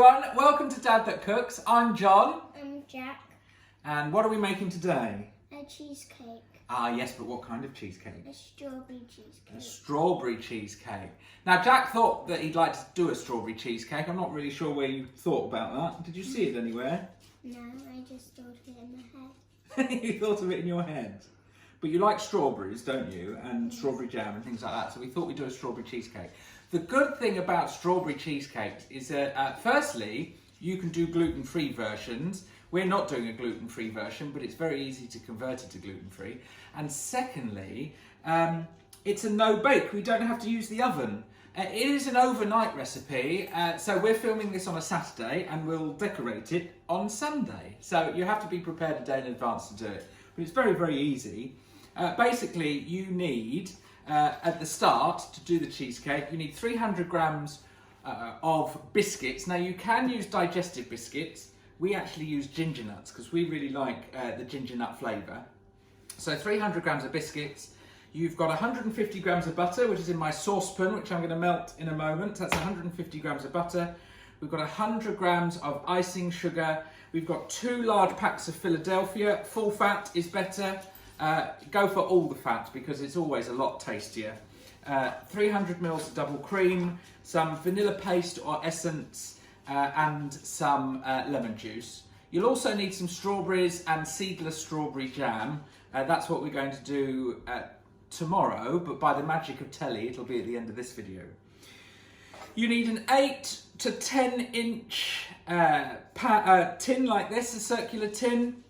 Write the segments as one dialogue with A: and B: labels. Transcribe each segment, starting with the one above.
A: everyone, welcome to Dad That Cooks. I'm John.
B: I'm Jack.
A: And what are we making today?
B: A cheesecake.
A: Ah yes, but what kind of cheesecake?
B: A strawberry cheesecake.
A: A strawberry cheesecake. Now Jack thought that he'd like to do a strawberry cheesecake. I'm not really sure where you thought about that. Did you see it anywhere?
B: No, I just thought of it in my head.
A: You thought of it in your head. But you like strawberries, don't you? And strawberry jam and things like that. So we thought we'd do a strawberry cheesecake. The good thing about strawberry cheesecakes is that, firstly, you can do gluten-free versions. We're not doing a gluten-free version, but it's very easy to convert it to gluten-free. And secondly, it's a no-bake. We don't have to use the oven. It is an overnight recipe, so we're filming this on a Saturday and we'll decorate it on Sunday. So you have to be prepared a day in advance to do it. But it's very, very easy. Basically, you need, at the start, to do the cheesecake, you need 300 grams of biscuits. Now, you can use digestive biscuits. We actually use ginger nuts because we really like the ginger nut flavour. So 300 grams of biscuits. You've got 150 grams of butter, which is in my saucepan, which I'm going to melt in a moment. That's 150 grams of butter. We've got 100 grams of icing sugar. We've got 2 large packs of Philadelphia. Full fat is better. Go for all the fat because it's always a lot tastier. 300 mils of double cream, some vanilla paste or essence, and some lemon juice. You'll also need some strawberries and seedless strawberry jam. That's what we're going to do tomorrow, but by the magic of telly, it'll be at the end of this video. You need an 8 to 10 inch tin like this, a circular tin.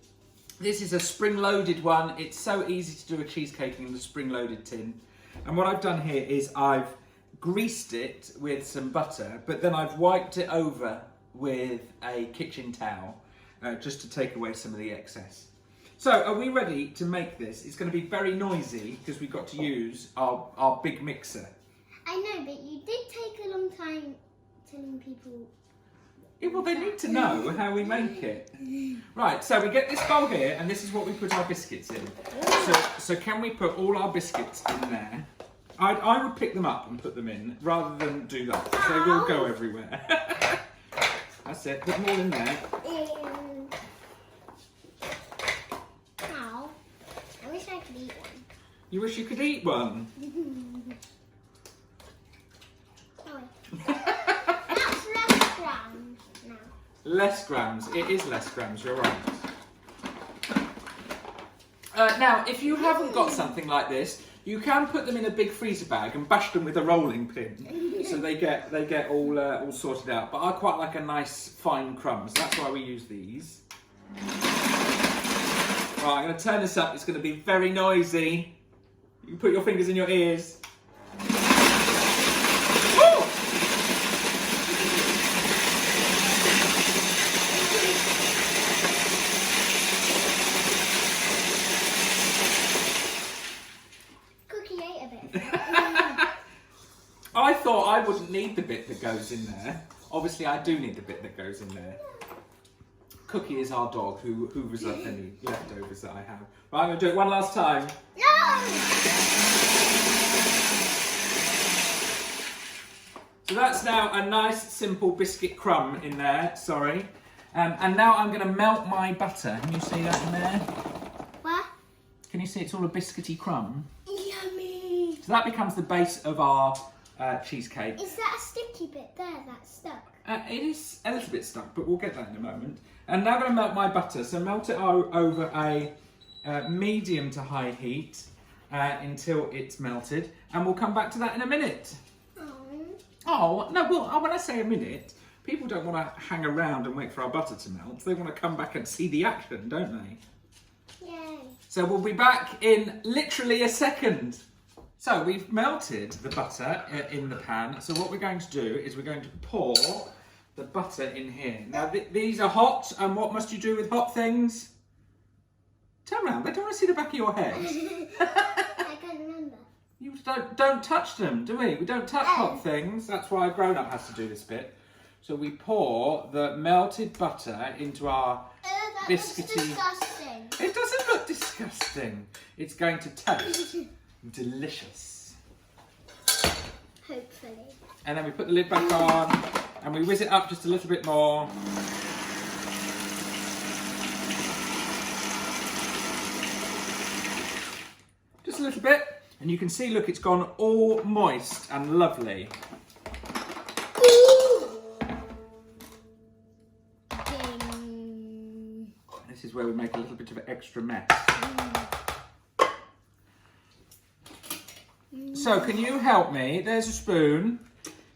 A: This is a spring-loaded one. It's so easy to do a cheesecake in the spring-loaded tin. And what I've done here is I've greased it with some butter, but then I've wiped it over with a kitchen towel just to take away some of the excess. So, are we ready to make this? It's going to be very noisy because we've got to use our big mixer.
B: I know, but you did take a long time telling people.
A: Yeah, well, they need to know how we make it. Right, so we get this bowl here, and this is what we put our biscuits in. So can we put all our biscuits in there? I would pick them up and put them in, rather than do that. They will go everywhere. That's it, put them all in there.
B: Ow. I wish I could eat one.
A: You wish you could eat one?
B: That's less grams now.
A: Less grams, it is less grams, you're right. Now, if you haven't got something like this, you can put them in a big freezer bag and bash them with a rolling pin, so they get all sorted out. But I quite like a nice fine crumbs. That's why we use these. Right, I'm going to turn this up. It's going to be very noisy. You can put your fingers in your ears. I thought I wouldn't need the bit that goes in there. Obviously, I do need the bit that goes in there. Cookie is our dog who hoovers up any leftovers that I have. Right, I'm going to do it one last time.
B: No!
A: So that's now a nice, simple biscuit crumb in there. Sorry. And now I'm going to melt my butter. Can you see that in there?
B: What?
A: Can you see it's all a biscuity crumb?
B: Yummy!
A: So that becomes the base of our cheesecake.
B: Is that a sticky bit there that's stuck?
A: It is a little bit stuck, but we'll get that in a moment. And now I'm going to melt my butter. So melt it over a medium to high heat until it's melted. And we'll come back to that in a minute. Oh, no, well, when I say a minute, people don't want to hang around and wait for our butter to melt. They want to come back and see the action, don't they?
B: Yay.
A: So we'll be back in literally a second. So we've melted the butter in the pan. So what we're going to do is we're going to pour the butter in here. Now these are hot, and what must you do with hot things? Turn around, they don't want to see the back of your head.
B: I can't remember.
A: You don't touch them, do we? We don't touch hot things. That's why a grown-up has to do this bit. So we pour the melted butter into our biscuity...
B: Looks disgusting.
A: It doesn't look disgusting. It's going to taste delicious.
B: Hopefully.
A: And then we put the lid back on. And we whiz it up just a little bit more. Just a little bit. And you can see, look, it's gone all moist and lovely. This is where we make a little bit of an extra mess. So can you help me? There's a spoon.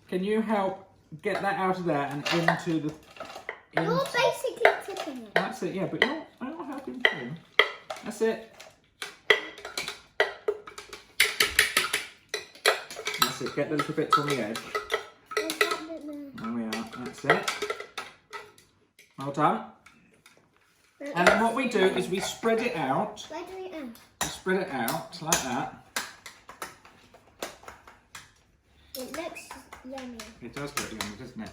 A: Can you help get that out of there and into the...
B: You're basically tipping it.
A: That's it, yeah, but you're not helping too. That's it. That's it, get the little bits on the edge.
B: There's that bit there.
A: There we are, that's it. Well done. And then what we do is we spread it out.
B: Where do we end?
A: We spread it out like that.
B: It looks yummy.
A: It does look yummy, doesn't it?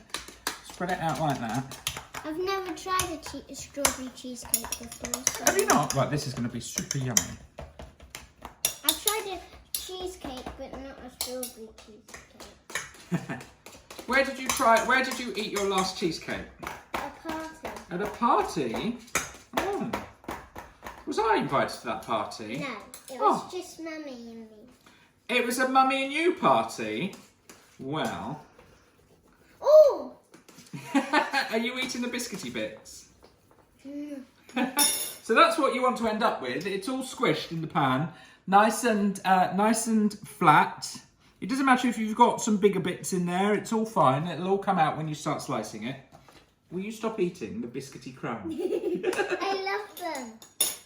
A: Spread it out like that.
B: I've never tried a strawberry cheesecake before. So
A: Have you not? Right, this is going to be super yummy.
B: I've tried a cheesecake, but not a strawberry cheesecake.
A: Where did you eat your last cheesecake?
B: A party.
A: At a party? Oh. Was I invited to that party?
B: No, it was just Mummy and me.
A: It was a mummy and you party? Well.
B: Oh!
A: Are you eating the biscuity bits?
B: Mm.
A: So that's what you want to end up with. It's all squished in the pan, nice and flat. It doesn't matter if you've got some bigger bits in there. It's all fine. It'll all come out when you start slicing it. Will you stop eating the biscuity crumb?
B: I love them.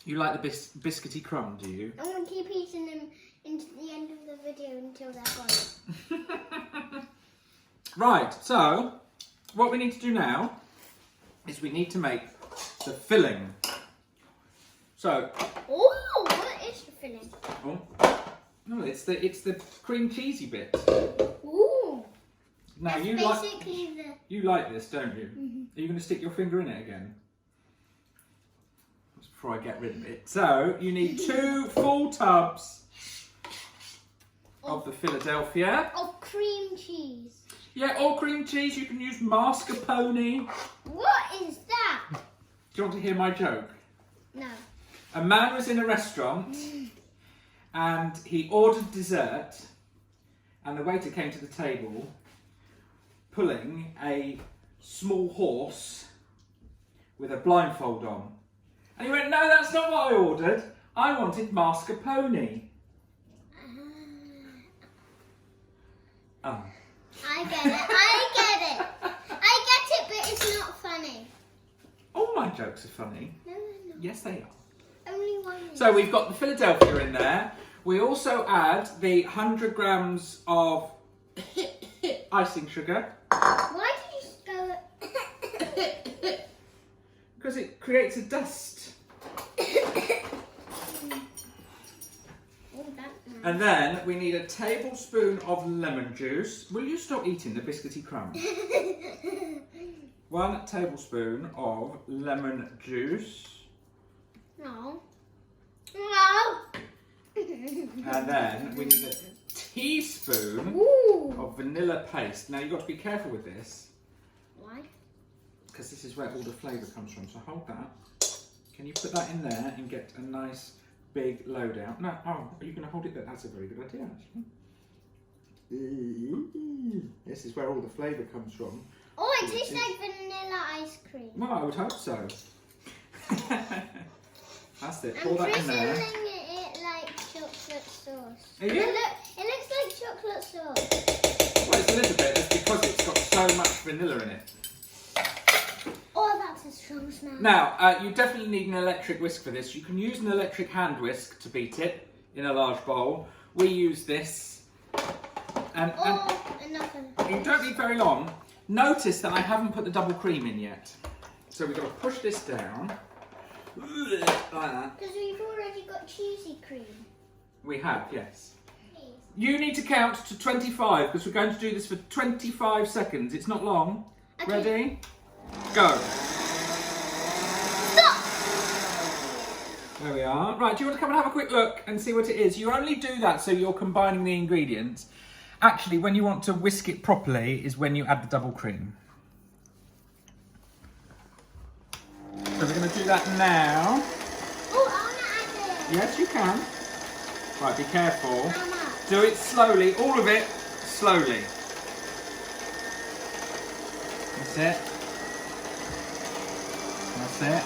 A: You like the biscuity crumb, do you?
B: I'm going to keep eating them into the end of the video until they're gone.
A: Right, so what we need to do now is we need to make the filling. So,
B: Oh, what is the filling?
A: oh, no, it's the cream cheesy bit.
B: Ooh.
A: Now
B: That's basically
A: you like this, don't you?
B: Mm-hmm.
A: Are you going to stick your finger in it again? Just before I get rid of it. So you need 2 full tubs of the Philadelphia.
B: Of cream cheese.
A: Yeah, or cream cheese. You can use mascarpone.
B: What is that?
A: Do you want to hear my joke?
B: No.
A: A man was in a restaurant and he ordered dessert, and the waiter came to the table pulling a small horse with a blindfold on. And he went, "No, that's not what I ordered. I wanted mascarpone." Oh.
B: I get it. I get it. I get it, but it's not funny.
A: All my jokes are funny.
B: No.
A: Yes, they are.
B: Only one is.
A: So we've got the Philadelphia in there. We also add the 100 grams of icing sugar.
B: Why did you go...
A: Because it creates a dust.
B: Oh, that's nice.
A: And then we need a tablespoon of lemon juice. Will you stop eating the biscuity crumb? 1 tablespoon of lemon juice.
B: No. No.
A: And then we need a teaspoon
B: Ooh.
A: of vanilla paste. Now you've got to be careful with this,
B: Why?
A: because this is where all the flavour comes from. So hold that. Can you put that in there and get a nice big load out? No, oh, are you going to hold it there? That's a very good idea, actually. This is where all the flavour comes from.
B: Oh, it tastes like vanilla ice cream.
A: Well, I would hope so. That's it.
B: I'm
A: Pour that in there.
B: drizzling it like chocolate sauce.
A: Are you?
B: It looks like chocolate sauce.
A: Well, it's a little bit. It's because it's got so much vanilla in it.
B: Oh, that's a strong smell.
A: Now, you definitely need an electric whisk for this. You can use an electric hand whisk to beat it in a large bowl. We use this. And
B: enough.
A: you don't need very long. Notice that I haven't put the double cream in yet. So we've got to push this down. Like that.
B: Because we've already got cheesy cream.
A: We have, yes.
B: Please.
A: You need to count to 25 because we're going to do this for 25 seconds. It's not long.
B: Okay.
A: Ready? Go.
B: Stop!
A: There we are. Right, do you want to come and have a quick look and see what it is? You only do that so you're combining the ingredients. Actually, when you want to whisk it properly is when you add the double cream. do that now.
B: Oh, I want to add it.
A: Yes, you can. Right, be careful.
B: How much?
A: Do it slowly, all of it slowly. That's it. That's it.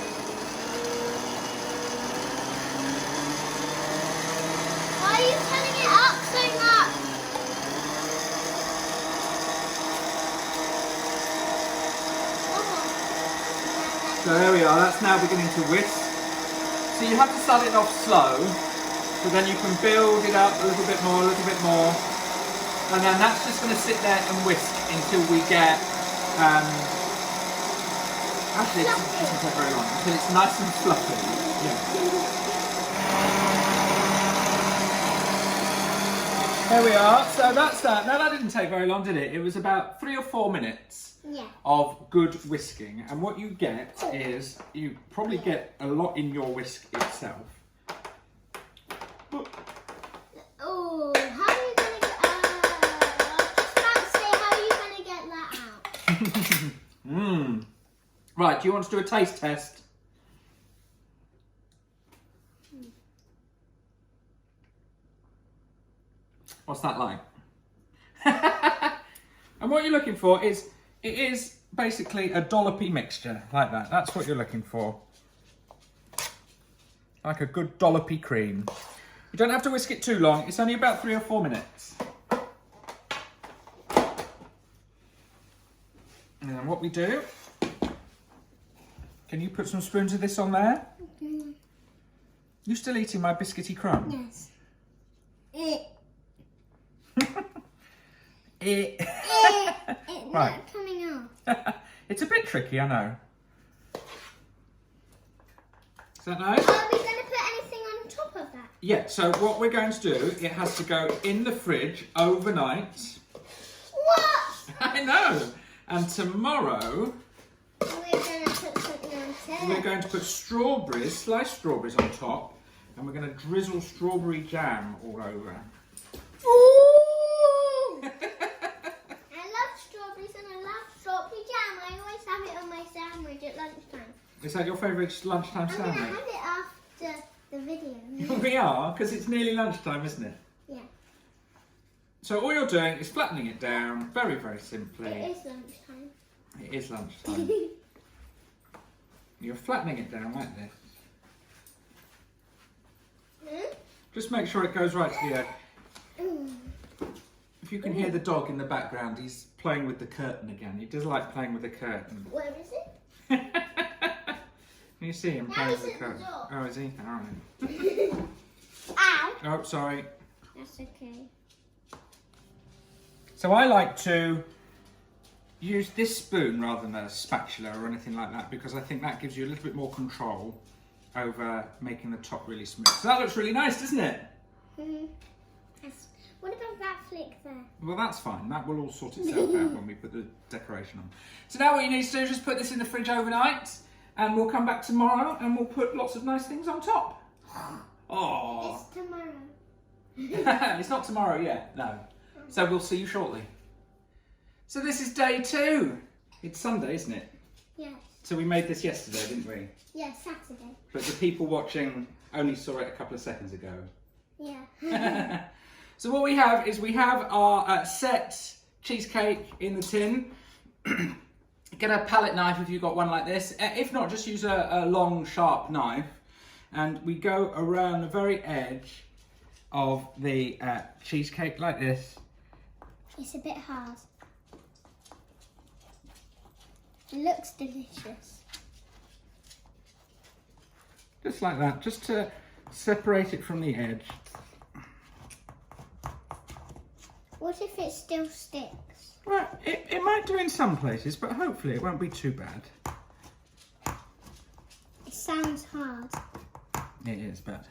B: Why are you turning it up so much?
A: So there we are, that's now beginning to whisk. So you have to start it off slow, so then you can build it up a little bit more, and then that's just going to sit there and whisk until we get, actually it doesn't take very long, until it's nice and fluffy. Yeah. There we are, so that's that. Now that didn't take very long, did it? It was about 3 or 4 minutes.
B: Yeah.
A: Of good whisking, and what you get is you probably get a lot in your whisk itself.
B: Oh, how are you gonna get? I was just about to say, how are you gonna get that out?
A: Right, do you want to do a taste test? What's that like? And what you're looking for is, it is basically a dollopy mixture, like that. That's what you're looking for. Like a good dollopy cream. You don't have to whisk it too long. It's only about 3 or 4 minutes. And then what we do, can you put some spoons of this on there?
B: Mm-hmm.
A: You still eating my biscuity crumb?
B: Yes.
A: It.
B: It's
A: Right.
B: not coming off.
A: It's a bit tricky, I know. Is that nice?
B: Are we going to put anything on top of that?
A: Yeah, so what we're going to do, it has to go in the fridge overnight.
B: What?
A: I know. And tomorrow,
B: We're going to put something on top.
A: we're going to put strawberries, sliced strawberries on top, and we're going to drizzle strawberry jam all over.
B: Ooh! I love strawberries and I love strawberry jam. I always have it on my sandwich at lunchtime.
A: Is that your favourite lunchtime
B: I'm going to
A: sandwich?
B: have it after the video.
A: We are, because it's nearly lunchtime, isn't it?
B: Yeah.
A: So all you're doing is flattening it down, very, very simply.
B: It is lunchtime.
A: It is lunchtime. You're flattening it down like this. Just make sure it goes right to the edge. If you can hear the dog in the background, he's playing with the curtain again. He does like playing with the curtain.
B: Where is it?
A: Can you see him
B: Now
A: playing
B: he's
A: with the
B: at the
A: curtain?
B: door.
A: Oh, is he? All right.
B: Ow!
A: Oh, sorry.
B: That's okay.
A: So I like to use this spoon rather than a spatula or anything like that, because I think that gives you a little bit more control over making the top really smooth. So that looks really nice, doesn't it?
B: What about that flick there?
A: Well, that's fine. That will all sort itself out when we put the decoration on. So now what you need to do is just put this in the fridge overnight, and we'll come back tomorrow and we'll put lots of nice things on top. Oh,
B: It's tomorrow.
A: it's not tomorrow yet, no. So we'll see you shortly. So this is day 2. It's Sunday, isn't it?
B: Yes.
A: So we made this yesterday, didn't we?
B: Yeah, Saturday.
A: But the people watching only saw it a couple of seconds ago.
B: Yeah.
A: So what we have is our set cheesecake in the tin. Get a palette knife if you've got one like this. If not, just use a long, sharp knife. And we go around the very edge of the cheesecake like this.
B: It's a bit hard. It looks delicious.
A: Just like that, just to separate it from the edge.
B: What if it still sticks?
A: Well, it might do in some places, but hopefully it won't be too bad.
B: It sounds hard.
A: It is, but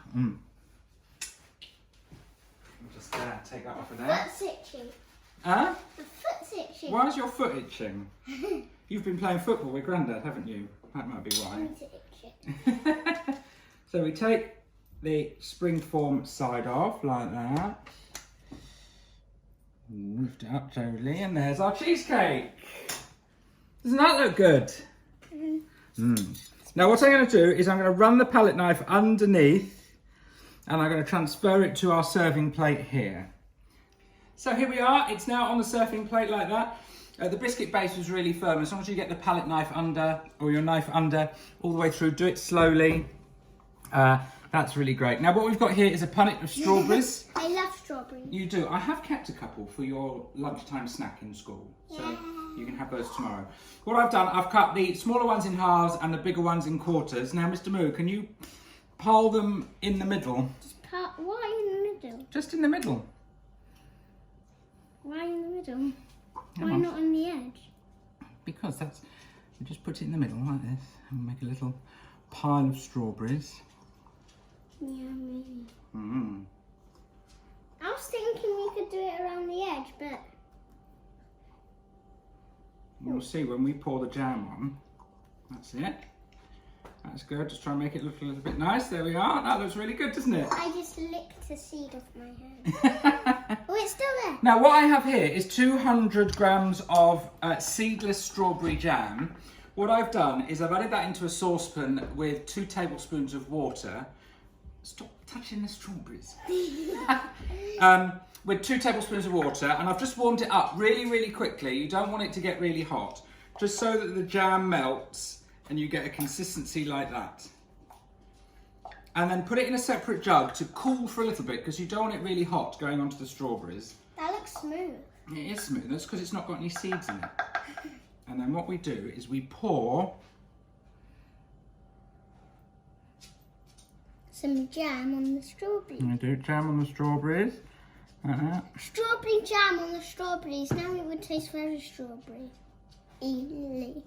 A: just take that off of there.
B: Foot's itchy.
A: Huh?
B: The foot's itchy.
A: Why is your foot itching? You've been playing football with Grandad, haven't you? That might be why.
B: It's itchy.
A: So we take the springform side off like that. Lift it up totally, and there's our cheesecake. Doesn't that look good? Smells Now what I'm going to do is I'm going to run the palette knife underneath and I'm going to transfer it to our serving plate here. So here we are, it's now on the serving plate like that. The biscuit base was really firm. As long as you get the palette knife under, or your knife under, all the way through, do it slowly. That's really great. Now what we've got here is a punnet of strawberries.
B: I love strawberries.
A: You do. I have kept a couple for your lunchtime snack in school. So you can have those tomorrow. What I've done, I've cut the smaller ones in halves and the bigger ones in quarters. Now, Mr. Moo, can you pile them in the middle?
B: Why in the middle?
A: Just in the middle.
B: Why in the middle? Why not on the edge?
A: Because that's, you just put it in the middle like this and make a little pile of strawberries.
B: Yeah, maybe.
A: Mm.
B: I was thinking we could do it around the edge, but...
A: You'll see when we pour the jam on. That's it. That's good. Just try and make it look a little bit nice. There we are. That looks really good, doesn't it?
B: I just licked the seed off my hand. Oh, it's still there.
A: Now what I have here is 200 grams of seedless strawberry jam. What I've done is I've added that into a saucepan with 2 tablespoons of water. Stop touching the strawberries. With 2 tablespoons of water, and I've just warmed it up really, really quickly. You don't want it to get really hot, just so that the jam melts and you get a consistency like that. And then put it in a separate jug to cool for a little bit, because you don't want it really hot going onto the strawberries.
B: That looks smooth.
A: It is smooth, that's because it's not got any seeds in it. And then what we do is we pour
B: some jam on the strawberries.
A: I do jam on the strawberries.
B: Strawberry jam on the strawberries. Now it would taste very strawberry. Easily.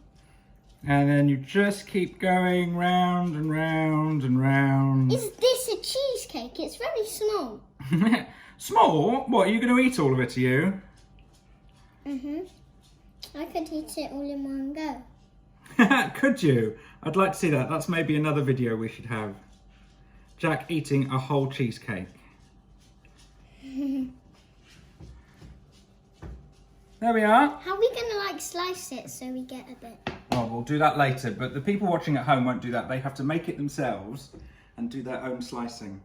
A: And then you just keep going round and round and round.
B: Is this a cheesecake? It's very small.
A: Small? What, are you going to eat all of it, are you?
B: I could eat it all in one go.
A: Could you? I'd like to see that. That's maybe another video we should have. Jack eating a whole cheesecake. There we are.
B: How are we going to slice it so we get a bit?
A: Well, we'll do that later, but the people watching at home won't do that. They have to make it themselves and do their own slicing.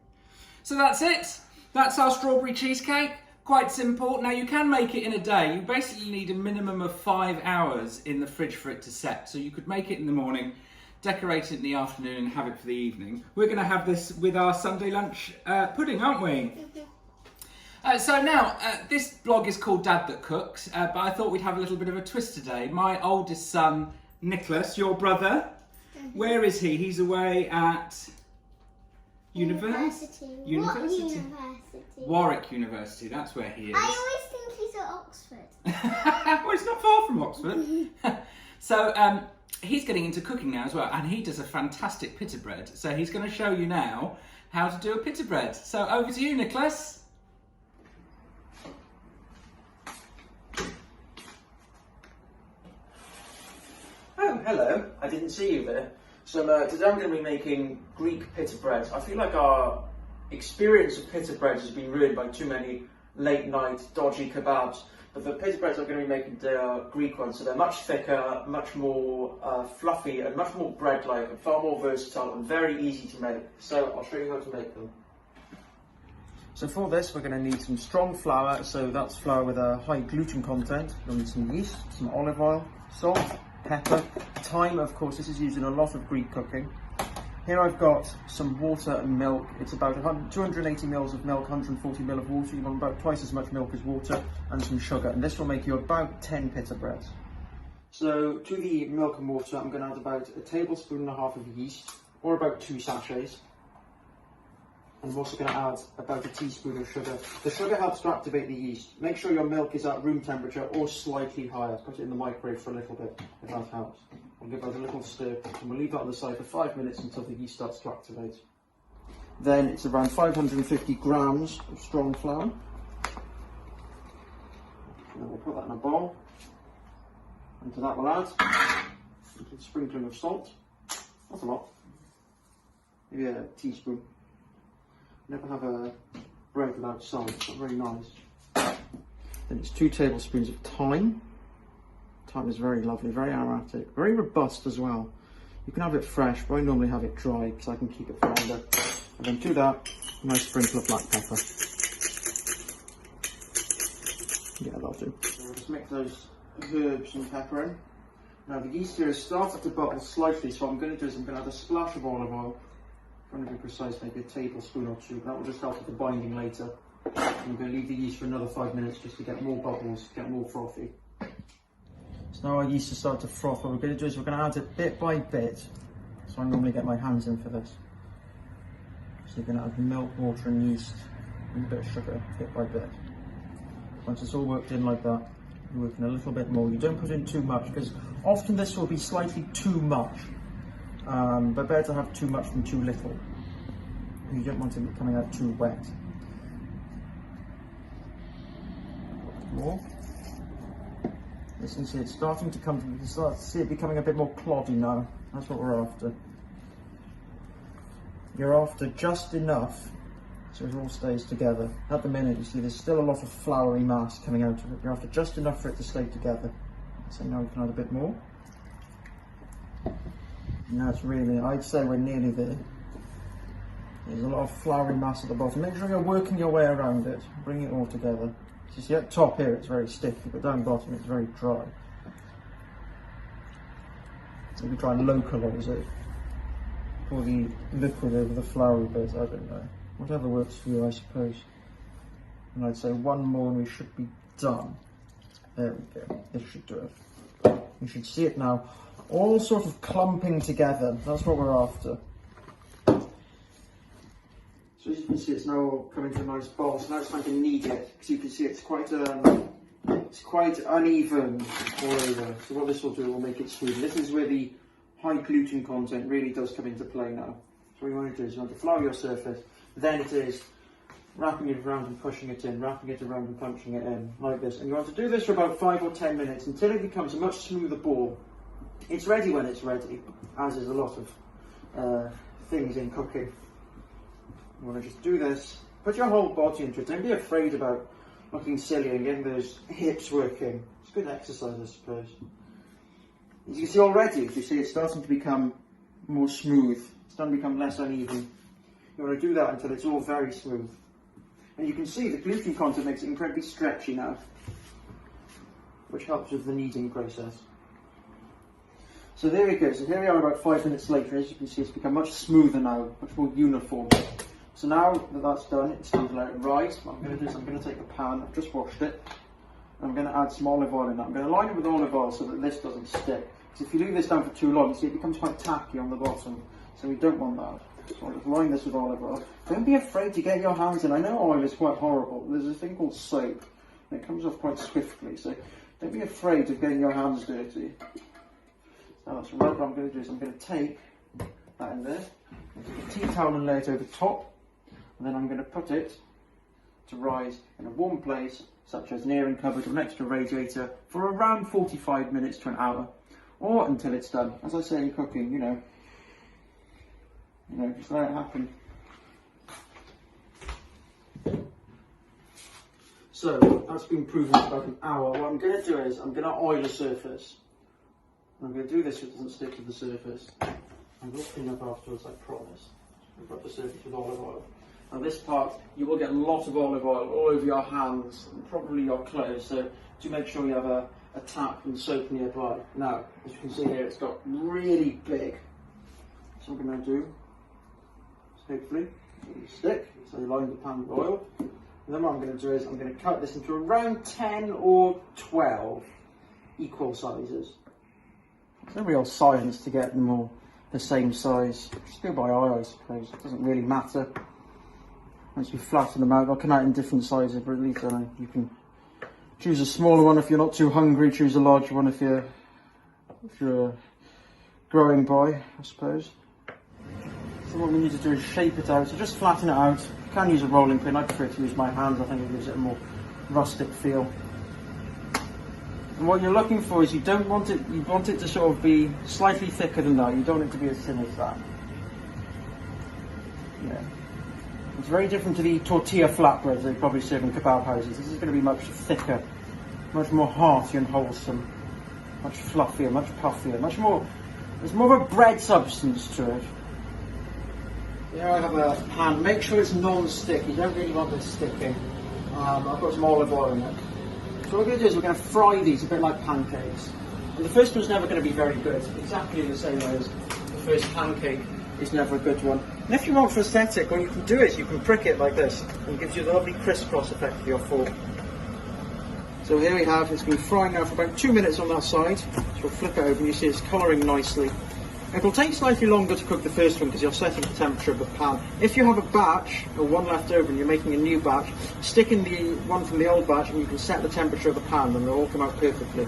A: So that's it. That's our strawberry cheesecake. Quite simple. Now you can make it in a day. You basically need a minimum of 5 hours in the fridge for it to set. So you could make it in the morning, decorate it in the afternoon and have it for the evening. We're going to have this with our Sunday lunch pudding, aren't we? So now, this blog is called Dad That Cooks, but I thought we'd have a little bit of a twist today. My oldest son, Nicholas, your brother, where is he? He's away at
B: University.
A: What
B: university?
A: Warwick University, that's where he is.
B: I always think he's at Oxford.
A: Well, it's not far from Oxford. So he's getting into cooking now as well, and he does a fantastic pita bread. So he's going to show you now how to do a pita bread. So over to you, Nicholas.
C: Oh, hello. I didn't see you there. So today I'm going to be making Greek pita bread. I feel like our experience of pita bread has been ruined by too many late night dodgy kebabs. But the pita breads I'm going to be making today are Greek ones, so they're much thicker, much more fluffy and much more bread-like and far more versatile and very easy to make. So I'll show you how to make them. So for this we're going to need some strong flour, so that's flour with a high gluten content. We'll need some yeast, some olive oil, salt, pepper, thyme, of course this is used in a lot of Greek cooking. Here I've got some water and milk. It's about 280 ml of milk, 140 ml of water. You want about twice as much milk as water, and some sugar. And this will make you about 10 pita breads. So to the milk and water, I'm going to add about 1.5 tablespoons of yeast, or about 2 sachets. And I'm also going to add about 1 teaspoon of sugar. The sugar helps to activate the yeast. Make sure your milk is at room temperature or slightly higher. Put it in the microwave for a little bit, if that helps. I'll give that a little stir, and we'll leave that on the side for 5 minutes until the yeast starts to activate. Then it's around 550 grams of strong flour. And then we'll put that in a bowl. And to that we'll add a little sprinkling of salt. Not a lot. Maybe a teaspoon. Never have a bread without salt, it's not very nice. Then it's 2 tablespoons of thyme. Thyme is very lovely, very aromatic, very robust as well. You can have it fresh, but I normally have it dry because I can keep it for longer. And then to that, a nice sprinkle of black pepper. Yeah, that'll do. So just mix those herbs and pepper in. Now the yeast here has started to bubble slightly, so what I'm going to do is I'm going to add a splash of olive oil. I'm going to be precise, maybe a tablespoon or two. That will just help with the binding later. I'm going to leave the yeast for another 5 minutes just to get more bubbles, get more frothy. So now our yeast has started to froth. What we're going to do is we're going to add it bit by bit. So I normally get my hands in for this. So you're going to add milk, water and yeast and a bit of sugar bit by bit. Once it's all worked in like that, you work in a little bit more. You don't put in too much because often this will be slightly too much. But better to have too much than too little. You don't want it coming out too wet. More. As you can see, it's starting to come. You can start to see it becoming a bit more cloddy now. That's what we're after. You're after just enough so it all stays together. At the minute, you see there's still a lot of floury mass coming out of it. You're after just enough for it to stay together. So now we can add a bit more. Now it's really, I'd say we're nearly there. There's a lot of floury mass at the bottom. Make sure you're working your way around it. Bring it all together. So you see at top here it's very sticky, but down bottom it's very dry. Maybe try and localise it. Pour the liquid over the floury bit, I don't know. Whatever works for you, I suppose. And I'd say one more and we should be done. There we go. This should do it. You should see it now. All sort of clumping together. That's what we're after. So as you can see, it's now all coming to a nice ball. So now it's time to knead it. Because you can see it's quite uneven all over. So what this will do will make it smooth. This is where the high gluten content really does come into play now. So what you want to do is you want to flour your surface. Then it is wrapping it around and pushing it in, wrapping it around and punching it in, like this. And you want to do this for about 5 or 10 minutes until it becomes a much smoother ball. It's ready when it's ready, as is a lot of things in cooking. You want to just do this, put your whole body into it. Don't be afraid about looking silly and getting those hips working. It's good exercise, I suppose. As you can see already, you see it's starting to become more smooth. It's starting to become less uneven. You want to do that until it's all very smooth. And you can see the gluten content makes it incredibly stretchy now, which helps with the kneading process. So there we go. So here we are about 5 minutes later. As you can see, it's become much smoother now, much more uniform. So now that that's done, it's time to let it rise. What I'm going to do is I'm going to take a pan. I've just washed it. I'm going to add some olive oil in that. I'm going to line it with olive oil so that this doesn't stick. Because if you leave this down for too long, you see it becomes quite tacky on the bottom. So we don't want that. So I'll just line this with olive oil. Don't be afraid to get your hands in. I know oil is quite horrible. There's a thing called soap. And it comes off quite swiftly. So don't be afraid of getting your hands dirty. So that's what I'm going to do is I'm going to take that in there, a tea towel and lay it over top, and then I'm going to put it to rise in a warm place, such as near a cupboard or next to a radiator, for around 45 minutes to an hour, or until it's done. As I say in cooking, you know, just let it happen. So that's been proven for about an hour. What I'm going to do is I'm going to oil the surface. I'm going to do this so it doesn't stick to the surface. And we'll clean up afterwards, I promise. I've got the surface with olive oil. Now this part, you will get a lot of olive oil all over your hands and probably your clothes, so do make sure you have a tap and soap nearby. Now, as you can see here, it's got really big. So what I'm going to do is hopefully stick, so you line the pan with oil. And then what I'm going to do is I'm going to cut this into around 10 or 12 equal sizes. It's no real science to get them all the same size. Just go by eye, I suppose. It doesn't really matter. Once you flatten them out, they'll come out in different sizes, but at least you can choose a smaller one if you're not too hungry, choose a larger one if you're a growing boy, I suppose. So what we need to do is shape it out. So just flatten it out. You can use a rolling pin. I prefer to use my hands. I think it gives it a more rustic feel. And what you're looking for is you want it to sort of be slightly thicker than that. You don't want it to be as thin as that. Yeah. It's very different to the tortilla flatbreads they probably serve in kebab houses. This is going to be much thicker, much more hearty and wholesome, much fluffier, much puffier, much more There's more of a bread substance to it. Here I have a pan. Make sure it's non-stick. You don't really want this sticking. I've got some olive oil in it. So what we're going to do is we're going to fry these a bit like pancakes. And the first one's never going to be very good, exactly the same way as the first pancake is never a good one. And if you want for aesthetic, what you can do is you can prick it like this, and it gives you the lovely crisscross effect of your fork. So here we have, it's been frying now for about 2 minutes on that side. So we'll flip it over and you see it's colouring nicely. It will take slightly longer to cook the first one because you're setting the temperature of the pan. If you have a batch, or one left over and you're making a new batch, stick in the one from the old batch and you can set the temperature of the pan and they'll all come out perfectly.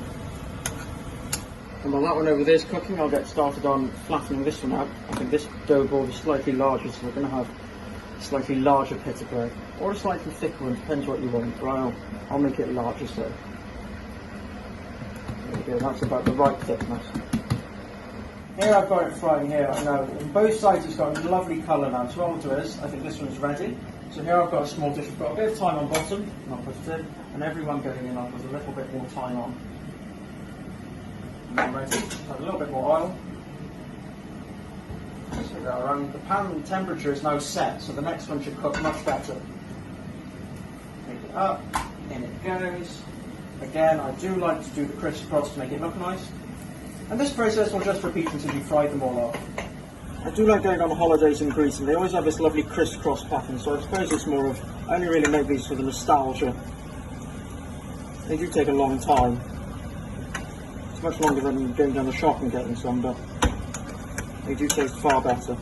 C: And while that one over there is cooking, I'll get started on flattening this one out. I think this dough ball is slightly larger, so we're going to have a slightly larger pita bread. Or a slightly thicker one, depends what you want, but I'll make it larger so. There we go, that's about the right thickness. Here I've got it frying here, I know. On both sides it's got a lovely colour now, so what I'll do is, I think this one's ready. So here I've got a small dish, I've got a bit of thyme on bottom, and I'll put it in, and every one going in I'll put a little bit more thyme on. And then ready, add a little bit more oil. So there, the pan temperature is now set, so the next one should cook much better. Make it up, in it goes. Again, I do like to do the crisscross to make it look nice. And this process will just repeat until you fry them all off. I do like going on holidays in Greece, and they always have this lovely crisscross pattern, so I suppose it's more of, I only really make these for the nostalgia. They do take a long time. It's much longer than going down the shop and getting some, but they do taste far better.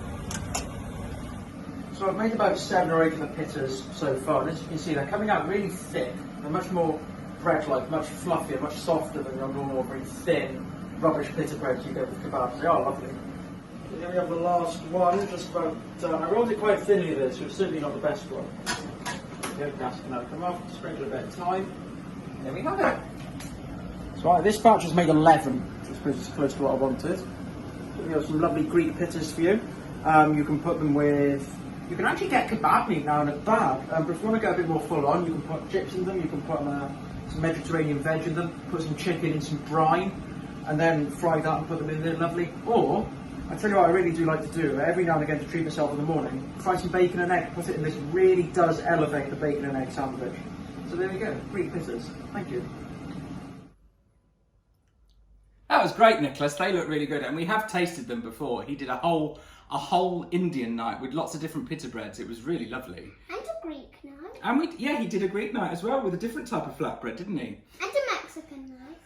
C: So I've made about 7 or 8 of the pittas so far, and as you can see they're coming out really thick. They're much more bread-like, much fluffier, much softer than your normal very thin rubbish pita bread you get with kebabs. They are lovely. So here we have the last one, just about done. I rolled it quite thinly this, so it's certainly not the best one. The gas can now come off, sprinkle a bit of thyme, and there we have it. So right, this batch has made 11, I suppose it's close to what I wanted. So we have some lovely Greek pittas for you. You can put them with, you can actually get kebab meat now in a bag, but if you want to get a bit more full on, you can put chips in them, you can put some Mediterranean veg in them, put some chicken in some brine, and then fry that and put them in there, lovely. Or, I tell you what I really do like to do, every now and again to treat myself in the morning, fry some bacon and egg, put it in this, really does elevate the bacon and egg sandwich. So there we go, Greek pizzas. Thank you.
A: That was great, Nicholas. They look really good, and we have tasted them before. He did a whole Indian night with lots of different pita breads. It was really lovely.
B: And a Greek night.
A: And he did a Greek night as well with a different type of flatbread, didn't he?
B: And a Mexican night.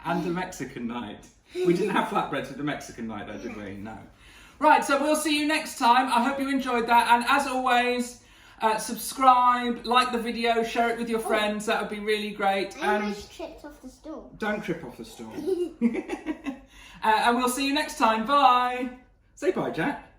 A: And a Mexican night. We didn't have flatbreads with the Mexican night though, did we? No. Right, so we'll see you next time. I hope you enjoyed that. And as always, subscribe, like the video, share it with your friends. That would be really great.
B: I almost tripped off the stool.
A: Don't trip off the stool. And we'll see you next time. Bye. Say bye, Jack.